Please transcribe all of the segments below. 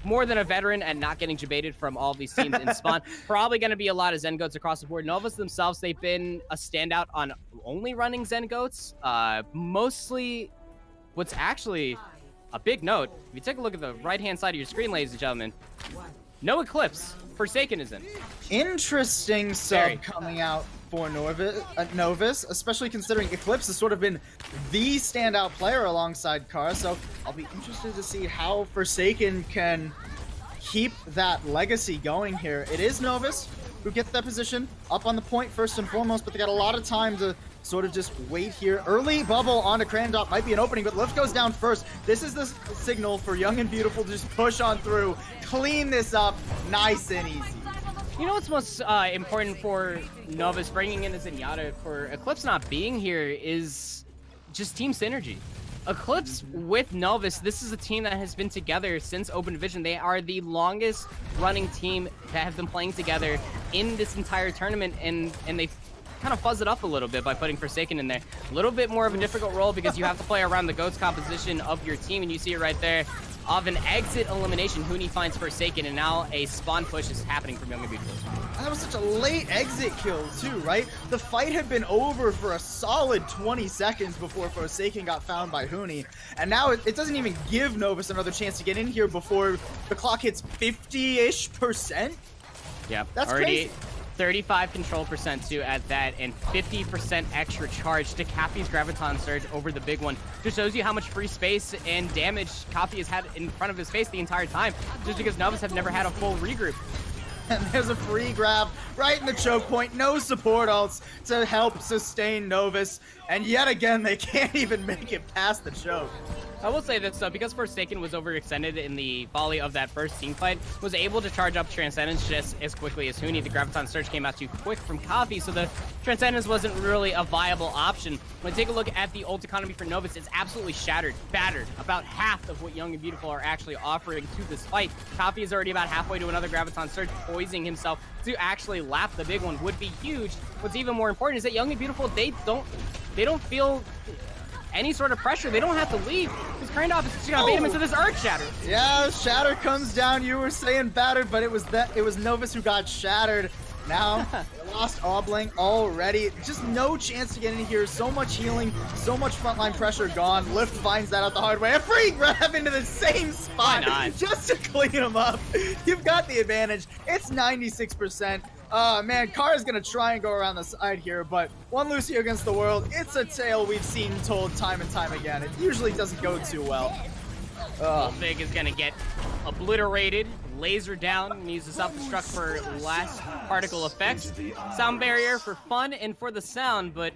more than a veteran and not getting debated from all of these teams in spawn. Probably going to be a lot of Zen Goats across the board. Novus themselves, they've been a standout on only running Zen Goats. Mostly, what's actually a big note, if you take a look at the right-hand side of your screen, ladies and gentlemen, no Eclipse. Forsaken is in. Interesting sub coming out for Novus, especially considering Eclipse has sort of been the standout player alongside Kara, so I'll be interested to see how Forsaken can keep that legacy going here. It is Novus who gets that position up on the point first and foremost, but they got a lot of time to sort of just wait here. Early bubble onto Crandop might be an opening, but Lift goes down first. This is the signal for Young and Beautiful to just push on through, clean this up nice and easy. You know what's most important for Novus bringing in a Zenyatta for Eclipse not being here is just team synergy. Eclipse with Novus, this is a team that has been together since Open Division. They are the longest running team that have been playing together in this entire tournament, and they kind of fuzz it up a little bit by putting Forsaken in there. A little bit more of a difficult role because you have to play around the Goats composition of your team, and you see it right there. Of an exit elimination, Huni finds Forsaken, and now a spawn push is happening from Young and Beautiful. That was such a late exit kill too, right? The fight had been over for a solid 20 seconds before Forsaken got found by Huni, and now it doesn't even give Novus another chance to get in here before the clock hits 50-ish%. Yeah, that's already crazy. 35 control percent too at that, and 50% extra charge to Cappy's Graviton Surge over the big one. Just shows you how much free space and damage Cappy has had in front of his face the entire time, just because Novus have never had a full regroup. And there's a free grab right in the choke point. No support ults to help sustain Novus. And yet again, they can't even make it past the choke. I will say this though, because Forsaken was overextended in the volley of that first team fight, was able to charge up Transcendence just as quickly as Huni. The Graviton Surge came out too quick from Coffee, so the Transcendence wasn't really a viable option. When I take a look at the ult economy for Novus, it's absolutely shattered, battered. About half of what Young and Beautiful are actually offering to this fight. Coffee is already about halfway to another Graviton Surge, poising himself to actually lap the big one would be huge. What's even more important is that Young and Beautiful, they don't feel any sort of pressure. They don't have to leave because Crandop is just gonna bait him into this Earth Shatter. Yeah, Shatter comes down. You were saying battered, but it was Novus who got shattered. Now they lost Obling already. Just no chance to get in here. So much healing, so much frontline pressure gone. Lift finds that out the hard way. A free grab into the same spot just to clean him up. You've got the advantage. It's 96%. Man, Kara's gonna try and go around the side here, but one Lucio against the world, it's a tale we've seen told time and time again. It usually doesn't go too well. Big is gonna get obliterated, laser down, and use the self-destruct for last particle effects. Sound barrier for fun and for the sound, but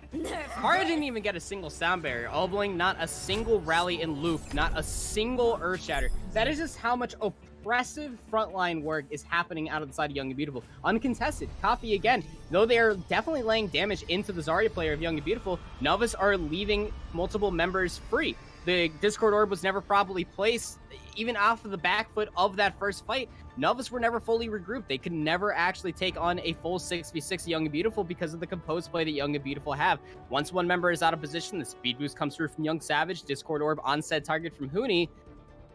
Kara didn't even get a single sound barrier. Obling, not a single rally in loop, not a single earth shatter. That is just how much impressive frontline work is happening out of the side of Young and Beautiful. Uncontested. Coffee again. Though they are definitely laying damage into the Zarya player of Young and Beautiful, Novus are leaving multiple members free. The Discord Orb was never properly placed. Even off of the back foot of that first fight, Novus were never fully regrouped. They could never actually take on a full 6v6 Young and Beautiful because of the composed play that Young and Beautiful have. Once one member is out of position, the speed boost comes through from Young Savage, Discord Orb on said target from Huni,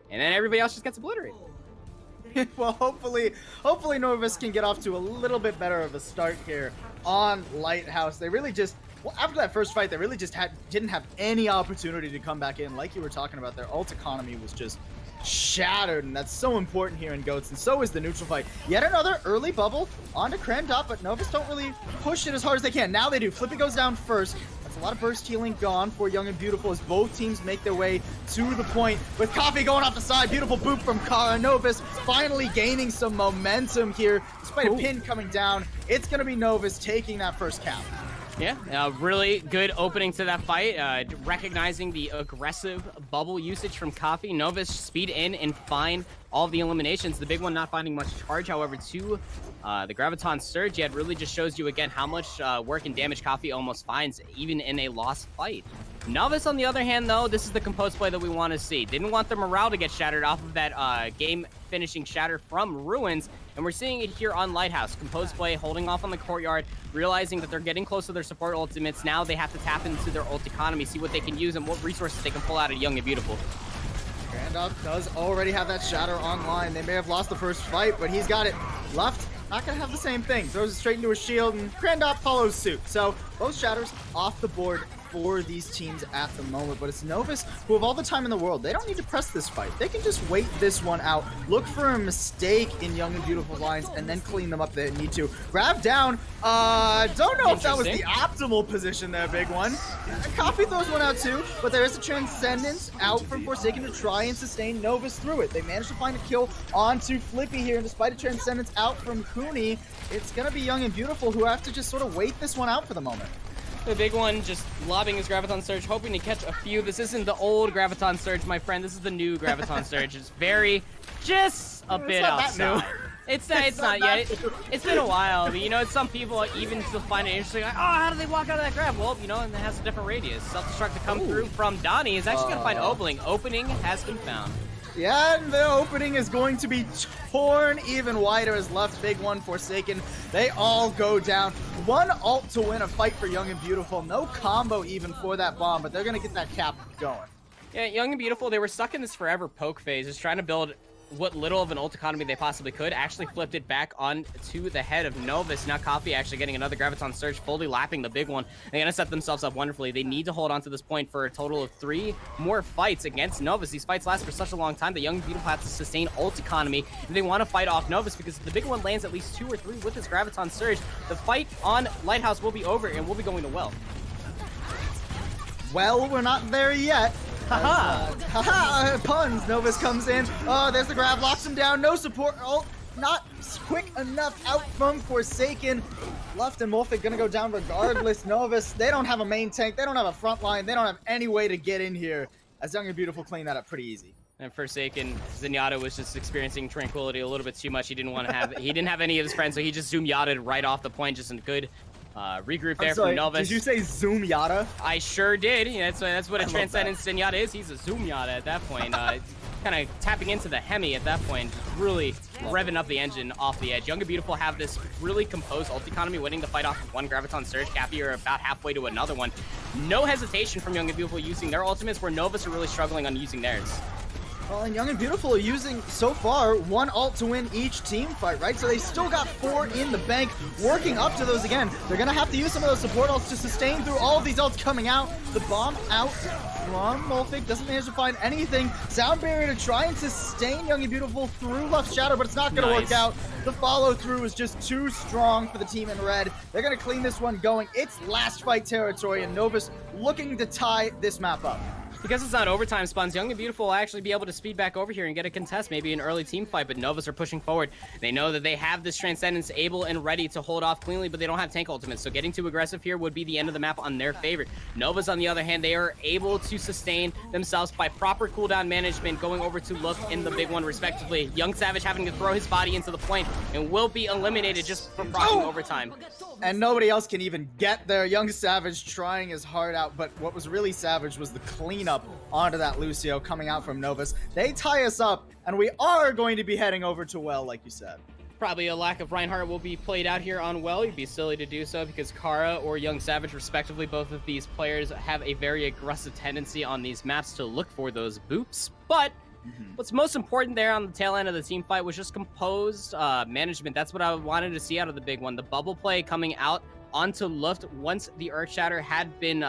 and then everybody else just gets obliterated. Well, hopefully Novus can get off to a little bit better of a start here on Lighthouse. They really just, well, after that first fight, they really just didn't have any opportunity to come back in. Like you were talking about, their ult economy was just shattered, and that's so important here in Goats, and so is the neutral fight. Yet another early bubble onto Crandop, but Novus don't really push it as hard as they can. Now they do. Flippy goes down first. That's a lot of burst healing gone for Young and Beautiful as both teams make their way to the point, with Coffee going off the side. Beautiful boop from Kara. Novus finally gaining some momentum here. Despite a pin coming down, it's going to be Novus taking that first cap. Yeah, really good opening to that fight, recognizing the aggressive bubble usage from Coffee. Novus speed in and find all of the eliminations. The big one not finding much charge, however, to the Graviton Surge yet really just shows you again how much work and damage Coffee almost finds, even in a lost fight. Novus, on the other hand, though, this is the composed play that we want to see. Didn't want the morale to get shattered off of that game-finishing shatter from Ruins, and we're seeing it here on Lighthouse. Composed play, holding off on the courtyard, realizing that they're getting close to their support ultimates. Now they have to tap into their ult economy, see what they can use and what resources they can pull out of Young and Beautiful. Randolph does already have that Shatter online. They may have lost the first fight, but he's got it. Luft, not gonna have the same thing. Throws it straight into a shield, and Randolph follows suit. So both Shatters off the board for these teams at the moment, but it's Novus who have all the time in the world. They don't need to press this fight. They can just wait this one out, look for a mistake in Young and Beautiful lines, and then clean them up if they need to. Grab down, don't know if that was the optimal position there, big one. Coffee throws one out too, but there is a Transcendence out from Forsaken to try and sustain Novus through it. They managed to find a kill onto Flippy here, and despite a Transcendence out from Cooney, it's gonna be Young and Beautiful who have to just sort of wait this one out for the moment. The big one just lobbing his Graviton Surge, hoping to catch a few. This isn't the old Graviton Surge, my friend. This is the new Graviton Surge. It's just a bit outside. It's not yet. It's been a while. I mean, you know, some people even still find it interesting. Like, oh, how do they walk out of that grab? Well, you know, and it has a different radius. Self-destruct to come through from Donnie is actually going to find Opening. Opening has been found. Yeah, and the opening is going to be torn even wider as Left, big one, Forsaken. They all go down. One ult to win a fight for Young and Beautiful. No combo even for that bomb, but they're going to get that cap going. Yeah, Young and Beautiful, they were stuck in this forever poke phase, just trying to build what little of an ult economy they possibly could. Actually flipped it back on to the head of Novus. Now Coffee actually getting another Graviton Surge, fully lapping the big one. They're gonna set themselves up wonderfully. They need to hold on to this point for a total of 3 more fights against Novus. These fights last for such a long time that Young and Beautiful have to sustain ult economy if they want to fight off Novus, because if the big one lands at least 2 or 3 with his Graviton Surge, the fight on Lighthouse will be over and we'll be going to Well. Well, we're not there yet. Haha! Puns! Novus comes in. Oh, there's the grab, locks him down. No support. Oh, not quick enough out from Forsaken. Left and Morphic gonna go down regardless. Novus, they don't have a main tank. They don't have a front line. They don't have any way to get in here. As Young and Beautiful clean that up pretty easy. And Forsaken, Zenyatta was just experiencing tranquility a little bit too much. He didn't want to have, he didn't have any of his friends, so he just zoom yachted right off the point. Just a good regroup there from Novus. Did you say Zoom Yata? I sure did. Yeah, that's what a Transcendence Zenyatta is. He's a Zoom Yata at that point. Kind of tapping into the Hemi at that point, just really revving up the engine off the edge. Young and Beautiful have this really composed ult economy, winning the fight off of one Graviton Surge. Cappy are about halfway to another one. No hesitation from Young and Beautiful using their ultimates, where Novus are really struggling on using theirs. Well, and Young and Beautiful are using, so far, 1 ult to win each team fight, right? So they still got 4 in the bank, working up to those again. They're going to have to use some of those support ults to sustain through all of these ults coming out. The bomb out from Molfig, doesn't manage to find anything. Sound Barrier to try and sustain Young and Beautiful through Left Shadow, but it's not going to work out. The follow-through is just too strong for the team in red. They're going to clean this one going. It's last fight territory, and Novus looking to tie this map up. Because it's not overtime spawns, Young and Beautiful will actually be able to speed back over here and get a contest, maybe an early team fight, but Novus are pushing forward. They know that they have this Transcendence able and ready to hold off cleanly, but they don't have tank ultimates, so getting too aggressive here would be the end of the map on their favor. Novus, on the other hand, they are able to sustain themselves by proper cooldown management, going over to Look in the big one, respectively. Young Savage having to throw his body into the point and will be eliminated just for proccing overtime. And nobody else can even get there. Young Savage trying his heart out, but what was really savage was the cleanup onto that Lucio coming out from Novus. They tie us up, and we are going to be heading over to Well, like you said. Probably a lack of Reinhardt will be played out here on Well. You'd be silly to do so because Kara or Young Savage, respectively, both of these players have a very aggressive tendency on these maps to look for those boops. But what's most important there on the tail end of the team fight was just composed management. That's what I wanted to see out of the big one. The bubble play coming out onto Luft once the Earth Shatter had been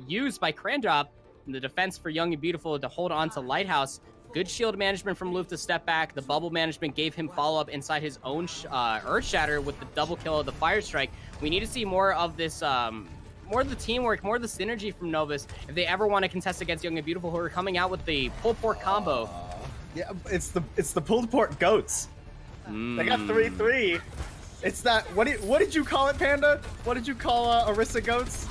used by Crandrop in the defense for Young and Beautiful to hold on to Lighthouse. Good shield management from Luft to step back. The bubble management gave him follow-up inside his own Earth Shatter with the double kill of the Fire Strike. We need to see more of this, more of the teamwork, more of the synergy from Novus if they ever want to contest against Young and Beautiful, who are coming out with the pulled pork combo. Yeah, it's the pulled pork goats. They got 3-3. It's that, what did you call it, Panda? What did you call Orisa goats?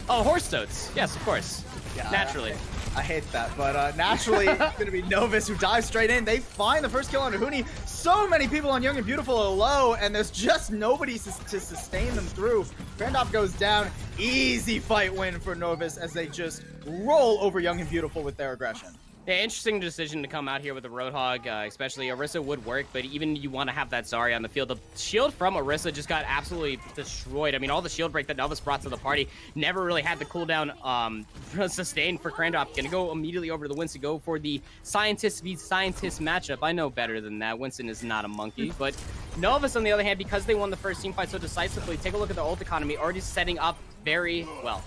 Oh, horse toads. Yes, of course. Yeah, naturally. I hate that, but naturally it's going to be Novus who dives straight in. They find the first kill on Huni. So many people on Young and Beautiful are low, and there's just nobody to sustain them through. Grandop goes down. Easy fight win for Novus as they just roll over Young and Beautiful with their aggression. Yeah, interesting decision to come out here with the Roadhog, especially Orisa would work, but even you want to have that Zarya on the field. The shield from Orisa just got absolutely destroyed. I mean, all the shield break that Novus brought to the party never really had the cooldown sustained for Crandop. Gonna go immediately over to the Winston, go for the Scientist v Scientist matchup. I know better than that. Winston is not a monkey, but Novus, on the other hand, because they won the first team fight so decisively, take a look at their ult economy, already setting up very well.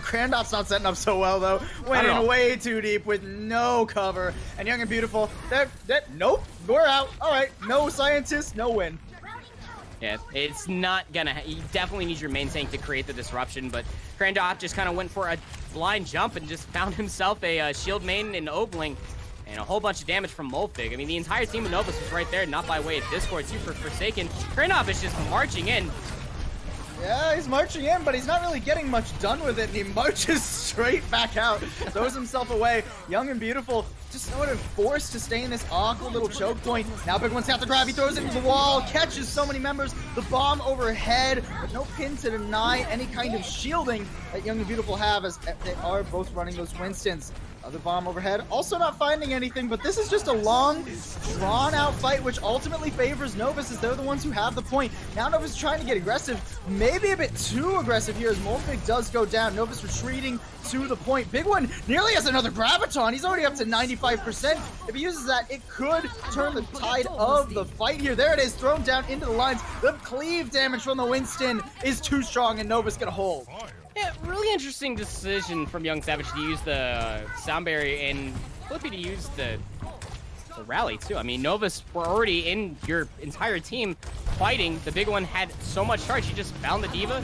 Crandop's not setting up so well, though. Went in way too deep with no cover. And Young and Beautiful, nope, we're out. All right, no Scientist, no win. Yeah, it's not gonna... You definitely need your main tank to create the disruption, but Crandop just kind of went for a blind jump and just found himself a shield main in Obling and a whole bunch of damage from Molfig. I mean, the entire team of Novus was right there, not by way of Discord, too, for Forsaken. Crandop is just marching in. Yeah, he's marching in, but he's not really getting much done with it, and he marches straight back out, throws himself away. Young and Beautiful just sort of forced to stay in this awkward little choke point. Now Big One's got the grab, he throws it into the wall, catches so many members, the bomb overhead, but no pin to deny any kind of shielding that Young and Beautiful have, as they are both running those Winstons. Other bomb overhead, also not finding anything, but this is just a long, drawn-out fight, which ultimately favors Novus, as they're the ones who have the point. Now Novus is trying to get aggressive, maybe a bit too aggressive here, as Molfig does go down. Novus retreating to the point. Big One nearly has another Graviton. He's already up to 95%. If he uses that, it could turn the tide of the fight here. There it is, thrown down into the lines. The cleave damage from the Winston is too strong, and Novus gonna hold. Yeah, really interesting decision from Young Savage to use the sound barrier and Flippy to use the rally too. I mean, Novus were already in your entire team fighting. The Big One had so much charge. He just found the Diva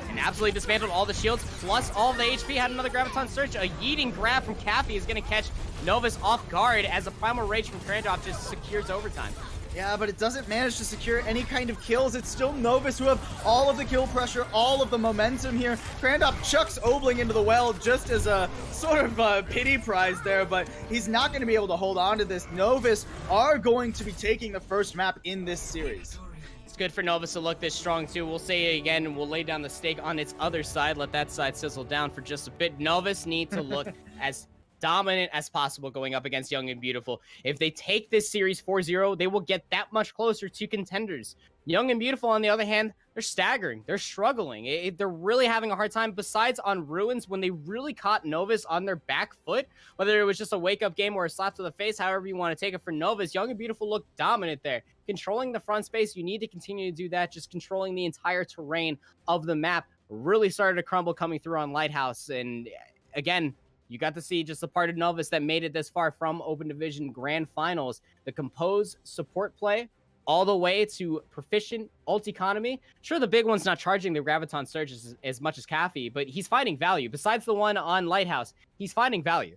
and absolutely dismantled all the shields, plus all the HP, had another Graviton Surge. A yeeting grab from Cappy is going to catch Novus off guard as a Primal Rage from Crandop just secures overtime. Yeah, but it doesn't manage to secure any kind of kills. It's still Novus who have all of the kill pressure, all of the momentum here. Crandop chucks Obling into the well just as a sort of pity prize there, but he's not going to be able to hold on to this. Novus are going to be taking the first map in this series. It's good for Novus to look this strong too. We'll say it again, and we'll lay down the stake on its other side. Let that side sizzle down for just a bit. Novus need to look as dominant as possible going up against Young and Beautiful. If they take this series 4-0, they will get that much closer to Contenders. Young and Beautiful, on the other hand, they're staggering. They're struggling. They're really having a hard time. Besides on Ruins, when they really caught Novus on their back foot, whether it was just a wake-up game or a slap to the face, however you want to take it for Novus, Young and Beautiful look dominant there. Controlling the front space, you need to continue to do that. Just controlling the entire terrain of the map really started to crumble coming through on Lighthouse. And again, you got to see just a part of Novus that made it this far from Open Division Grand Finals. The compose support play all the way to proficient ult economy. Sure, the Big One's not charging the Graviton Surges as much as Caffey, but he's finding value. Besides the one on Lighthouse, he's finding value.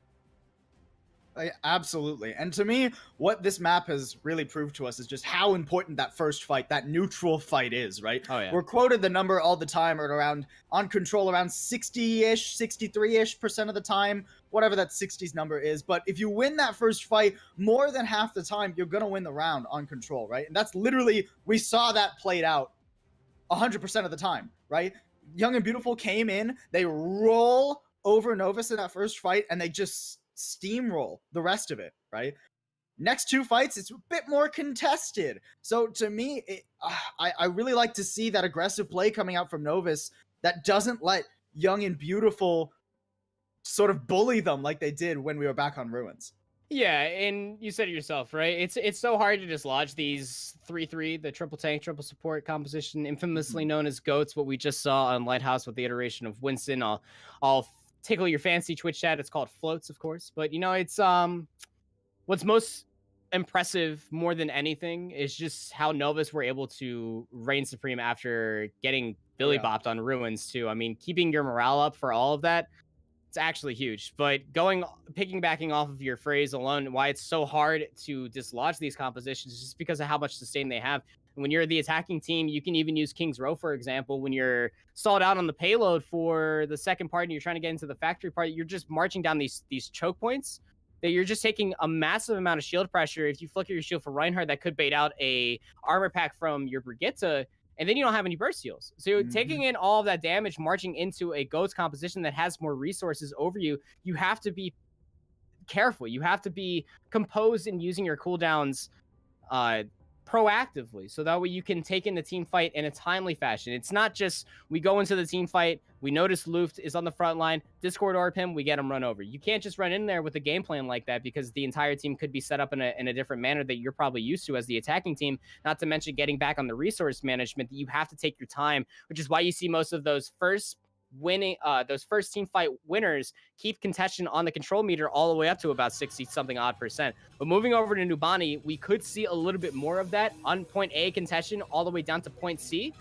Absolutely. And to me, what this map has really proved to us is just how important that first fight, that neutral fight is, right? Oh, yeah. We're quoted the number all the time at around, on Control, around 60-ish, 63-ish% of the time, whatever that 60s number is. But if you win that first fight, more than half the time, you're going to win the round on Control, right? And that's literally, we saw that played out 100% of the time, right? Young and Beautiful came in, they roll over Novus in that first fight, and they just steamroll the rest of it, right? Next two fights, it's a bit more contested. So to me, I really like to see that aggressive play coming out from Novus that doesn't let Young and Beautiful sort of bully them like they did when we were back on Ruins. Yeah, and you said it yourself, right? It's so hard to dislodge these 3-3, the triple tank, triple support composition, infamously known as GOATs, what we just saw on Lighthouse with the iteration of Winston. I'll tickle your fancy Twitch chat. It's called floats, of course, but you know, it's what's most impressive more than anything is just how Novus were able to reign supreme after getting Billy bopped on Ruins too. I mean, keeping your morale up for all of that, it's actually huge. But piggybacking off of your phrase alone, why it's so hard to dislodge these compositions is just because of how much sustain they have. When you're the attacking team, you can even use King's Row, for example. When you're stalled out on the payload for the second part and you're trying to get into the factory part, you're just marching down these choke points that you're just taking a massive amount of shield pressure. If you flicker your shield for Reinhardt, that could bait out a armor pack from your Brigitte, and then you don't have any burst heals. So you're taking in all of that damage, marching into a GOATS composition that has more resources over you. You have to be careful. You have to be composed in using your cooldowns proactively, so that way you can take in the team fight in a timely fashion. It's not just we go into the team fight, we notice Luft is on the front line, Discord orb him, we get him run over. You can't just run in there with a game plan like that, because the entire team could be set up in a different manner that you're probably used to as the attacking team, not to mention getting back on the resource management that you have to take your time, which is why you see most of those first team fight winners keep contention on the control meter all the way up to about 60 something odd %. But moving over to Nubani, we could see a little bit more of that on point A contention all the way down to point C.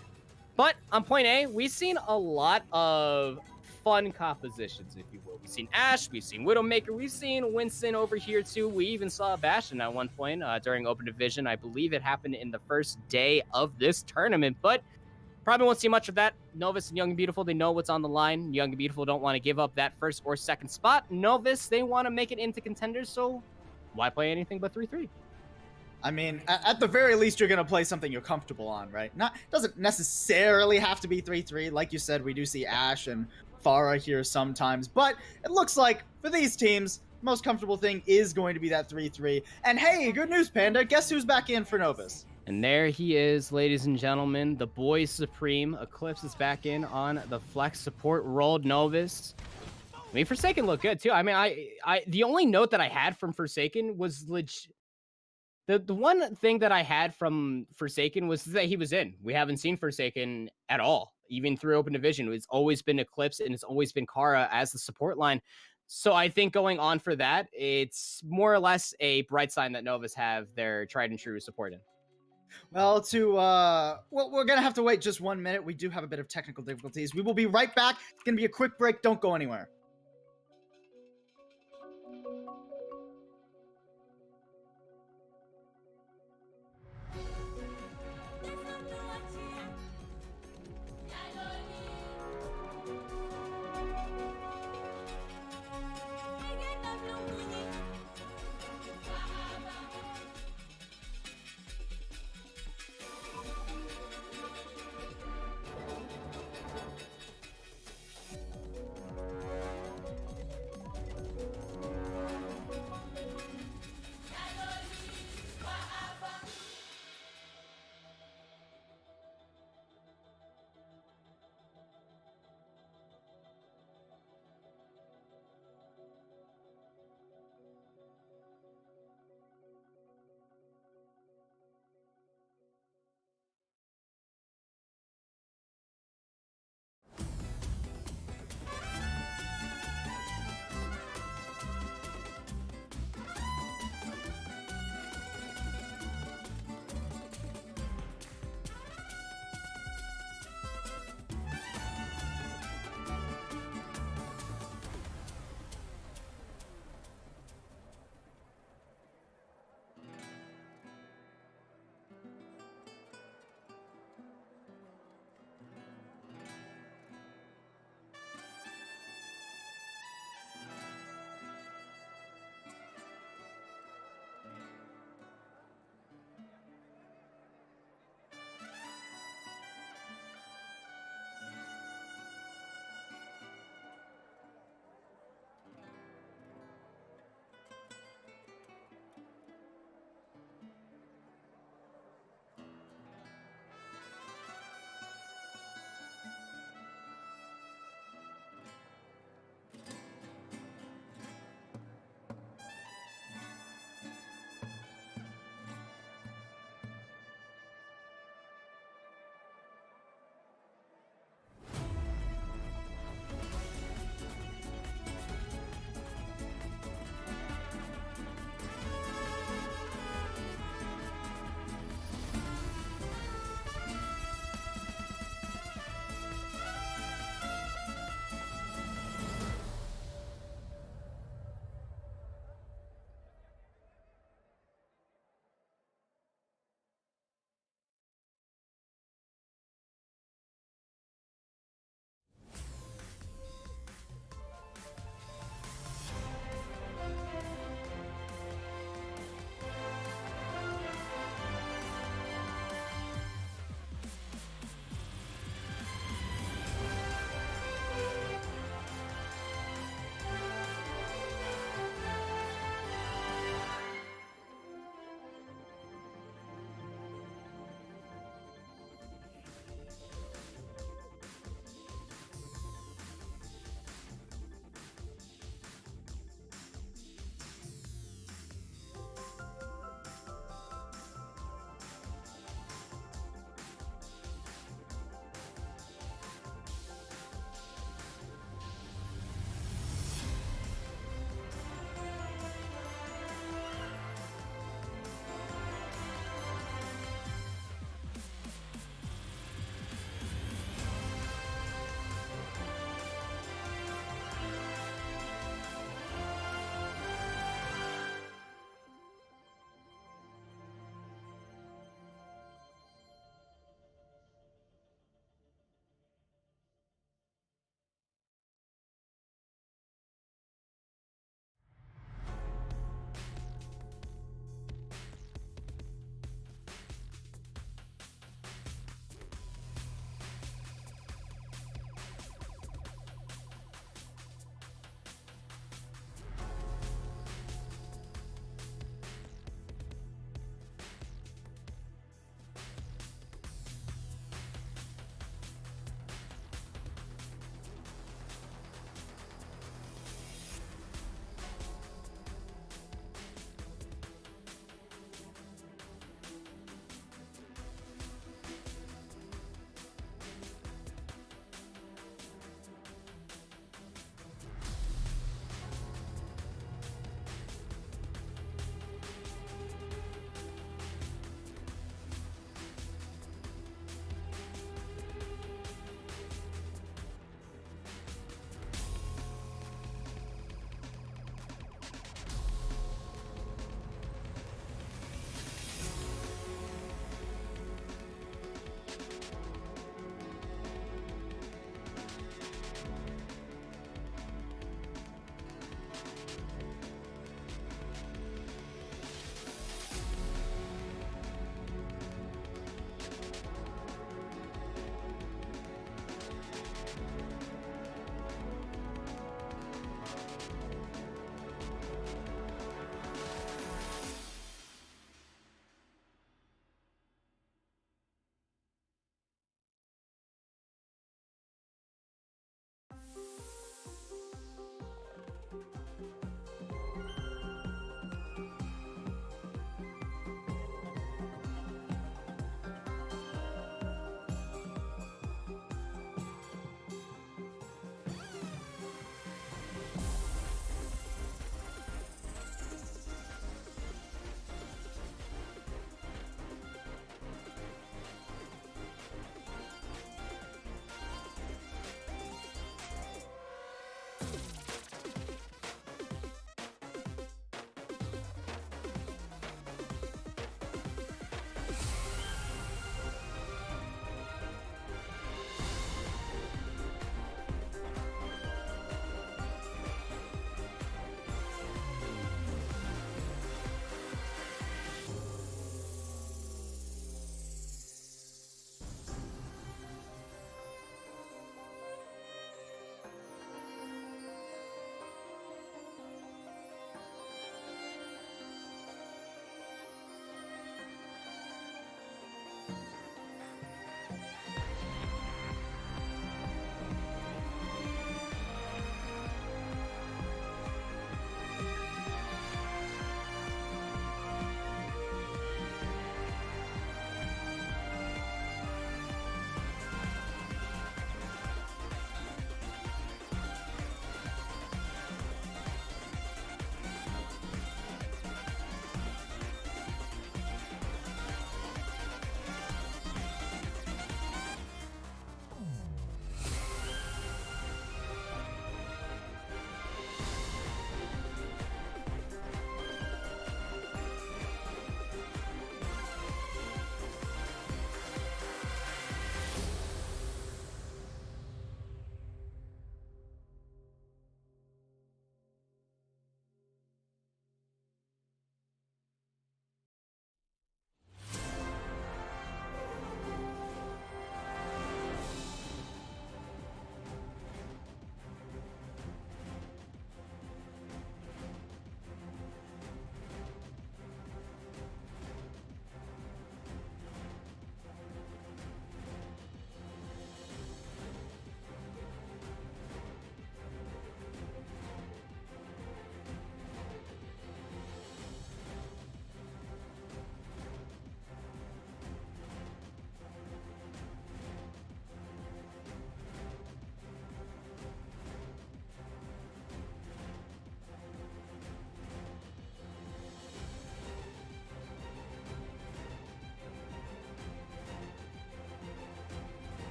But on point A, we've seen a lot of fun compositions, if you will. We've seen Ashe, we've seen Widowmaker, we've seen Winston over here too. We even saw Bastion at one point during Open Division. I believe it happened in the first day of this tournament, but probably won't see much of that. Novus and Young and Beautiful, they know what's on the line. Young and Beautiful don't want to give up that first or second spot. Novus, they want to make it into Contenders, so why play anything but 3-3? I mean, at the very least, you're going to play something you're comfortable on, right? Doesn't necessarily have to be 3-3. Like you said, we do see Ashe and Pharah here sometimes, but it looks like for these teams, most comfortable thing is going to be that 3-3. And hey, good news, Panda. Guess who's back in for Novus? And there he is, ladies and gentlemen, the boy supreme. Eclipse is back in on the flex support role. Novus. I mean, Forsaken looked good too. I mean, I the only note that I had from Forsaken was the one thing that I had from Forsaken was that he was in. We haven't seen Forsaken at all, even through Open Division. It's always been Eclipse and it's always been Kara as the support line. So I think going on for that, it's more or less a bright sign that Novus have their tried and true support in. Well, we're going to have to wait just 1 minute. We do have a bit of technical difficulties. We will be right back. It's going to be a quick break. Don't go anywhere.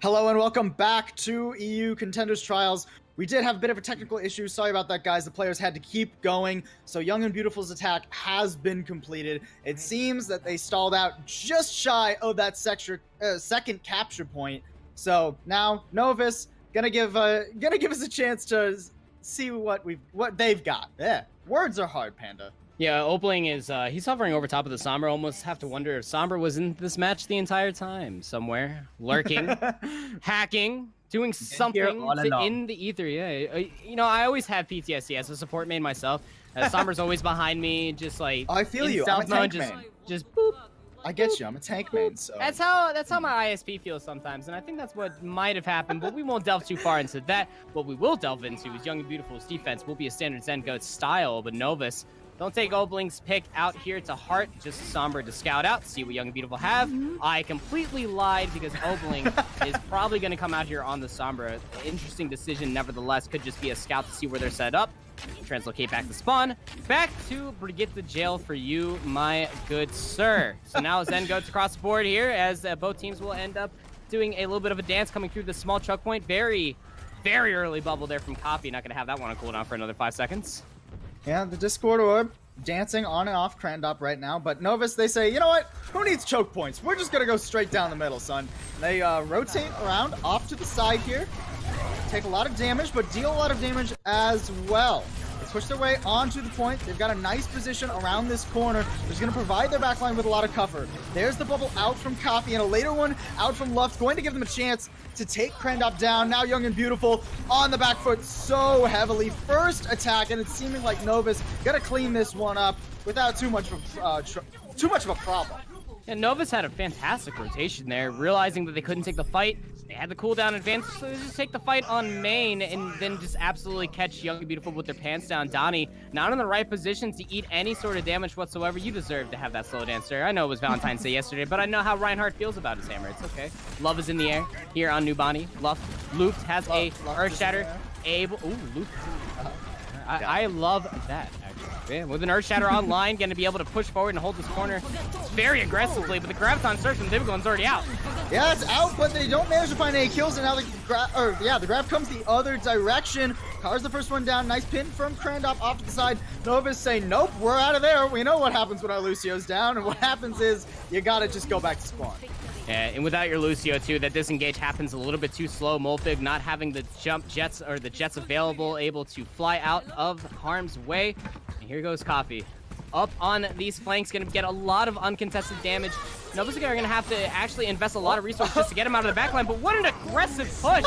Hello and welcome back to EU Contenders Trials. We did have a bit of a technical issue. Sorry about that, guys. The players had to keep going. So Young and Beautiful's attack has been completed. It seems that they stalled out just shy of that second capture point. So now Novus gonna give us a chance to see what they've got. Yeah, words are hard, Panda. Yeah, Opling is, he's hovering over top of the Sombra. Almost have to wonder if Sombra was in this match the entire time. Somewhere. Lurking. Hacking. Doing something in the ether. Yeah. You know, I always have PTSD as a support main myself. Sombra's always behind me, just like... I feel you. I'm a tank main. Just boop. I get you. I'm a tank main, so... That's how my ISP feels sometimes, and I think that's what might have happened, but we won't delve too far into that. What we will delve into is Young and Beautiful's defense will be a standard Zen Goat style, but Novus... Don't take Obling's pick out here to heart, just Sombra to scout out, see what Young and Beautiful have. I completely lied because Obling is probably going to come out here on the Sombra. Interesting decision, nevertheless, could just be a scout to see where they're set up. Translocate back to spawn. Back to Brigitte jail for you, my good sir. So now Zen goes across the board here as both teams will end up doing a little bit of a dance coming through the small choke point. Very, very early bubble there from Coffee. Not going to have that one on cooldown for another 5 seconds. Yeah, the Discord orb dancing on and off Crandop right now, but Novus, they say, you know what? Who needs choke points? We're just gonna go straight down the middle, son. They rotate around off to the side here, take a lot of damage, but deal a lot of damage as well. They push their way onto the point. They've got a nice position around this corner, which is going to provide their backline with a lot of cover. There's the bubble out from Coffee, and a later one out from Luft, going to give them a chance to take Crandop down. Now Young and Beautiful on the back foot so heavily. First attack, and it's seeming like Novus got to clean this one up without too much of a problem. And Novus had a fantastic rotation there, realizing that they couldn't take the fight. They had the cooldown advantage, so they just take the fight on main and then just absolutely catch Young and Beautiful with their pants down. Donnie, not in the right position to eat any sort of damage whatsoever. You deserve to have that slow dancer. I know it was Valentine's Day yesterday, but I know how Reinhardt feels about his hammer. It's okay. Love is in the air here on New Bonnie. Luft has a Earth Shatter. Ooh, Luft. I love that, actually. Yeah, with an Earth Shatter online, going to be able to push forward and hold this corner very aggressively, but the Graviton Surge from Divigon's already out. Yeah, it's out, but they don't manage to find any kills, and now the grab comes the other direction. Car's the first one down. Nice pin from Crandop off to the side. Novus saying, nope, we're out of there. We know what happens when our Lucio's down, and what happens is you got to just go back to spawn. Yeah, and without your Lucio too, that disengage happens a little bit too slow. Molfig not having the jets available, able to fly out of harm's way. And here goes Coffee. Up on these flanks, gonna get a lot of uncontested damage. Novus are gonna have to actually invest a lot of resources just to get him out of the backline, but what an aggressive push!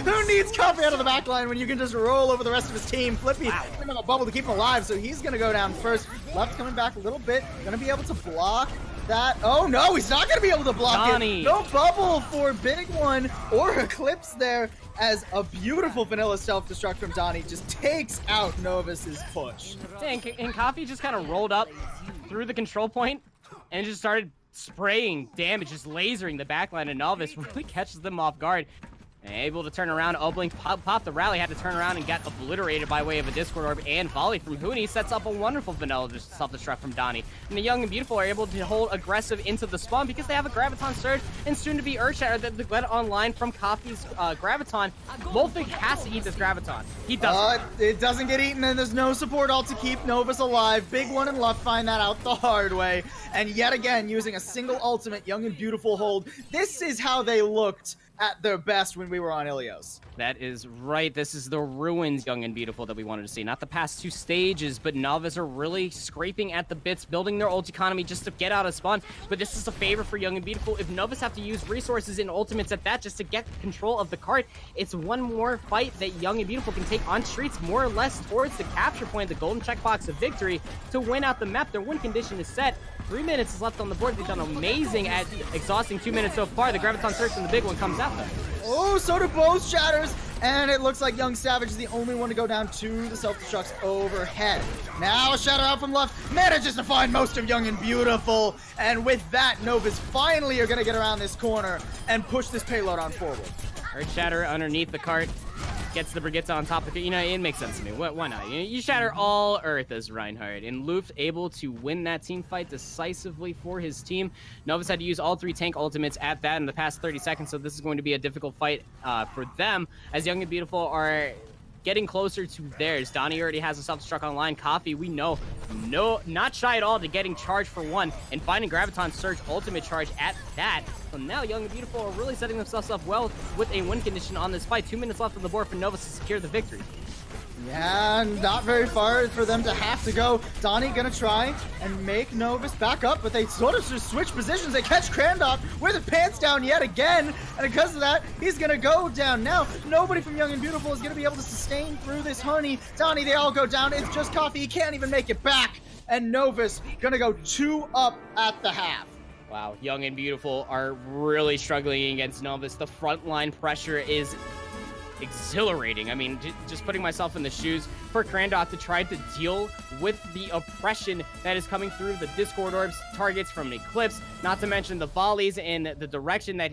Who needs Coffee out of the backline when you can just roll over the rest of his team? Flippy, him a bubble to keep him alive, so he's gonna go down first. Left coming back a little bit, gonna be able to block that. Oh no, he's not gonna be able to block it. No bubble for Big One or Eclipse there, as a beautiful vanilla self-destruct from Donnie just takes out Novus's push. Yeah, and Coffee just kind of rolled up through the control point and just started spraying damage, just lasering the backline, and Novus really catches them off guard. And able to turn around, Oblink pop the rally, had to turn around and get obliterated by way of a Discord Orb and volley from Hooney. Sets up a wonderful vanilla self-destruct from Donnie. And the Young and Beautiful are able to hold aggressive into the spawn because they have a Graviton Surge and soon to be Earthshatter that they let online from Coffee's Graviton. Molfig has to eat this Graviton. He doesn't. It doesn't get eaten, and there's no support all to keep Novus alive. Big One and Luft find that out the hard way. And yet again, using a single ultimate, Young and Beautiful hold. This is how they looked at their best when we were on Ilios. That is right. This is the ruined Young and Beautiful that we wanted to see. Not the past two stages, but Novus are really scraping at the bits, building their ult economy just to get out of spawn. But this is a favor for Young and Beautiful. If Novus have to use resources and ultimates at that just to get control of the cart, it's one more fight that Young and Beautiful can take on streets, more or less towards the capture point, the golden checkbox of victory, to win out the map. Their win condition is set. 3 minutes is left on the board. They've done amazing at exhausting 2 minutes so far. The Graviton Surge from the Big One comes out though. Oh, so do both Shatters, and it looks like Young Savage is the only one to go down to the self-destructs overhead. Now a Shatter out from left, manages to find most of Young and Beautiful, and with that, Novus finally are going to get around this corner and push this payload on forward. Earth Shatter underneath the cart. gets the Brigitte on top of it. You know, it makes sense to me. Why not? You shatter all Earth as Reinhardt, and Luft able to win that team fight decisively for his team. Novus had to use all 3 tank ultimates at that in the past 30 seconds, so this is going to be a difficult fight for them, as Young and Beautiful are getting closer to theirs. Donnie already has a self-destruct online. Coffee, we know, not shy at all to getting charged for 1 and finding Graviton Surge ultimate charge at that. So now Young and Beautiful are really setting themselves up well with a win condition on this fight. 2 minutes left on the board for Novus to secure the victory. Yeah, not very far for them to have to go. Donnie gonna try and make Novus back up, but they sort of just switch positions. They catch Krandok with his pants down yet again, and because of that, he's gonna go down. Now, nobody from Young and Beautiful is gonna be able to sustain through this honey. Donnie, they all go down. It's just Coffee. He can't even make it back, and Novus gonna go 2 up at the half. Wow, Young and Beautiful are really struggling against Novus. The frontline pressure is exhilarating. I mean, just putting myself in the shoes for Krandok to try to deal with the oppression that is coming through the Discord orbs, targets from Eclipse, not to mention the volleys in the direction that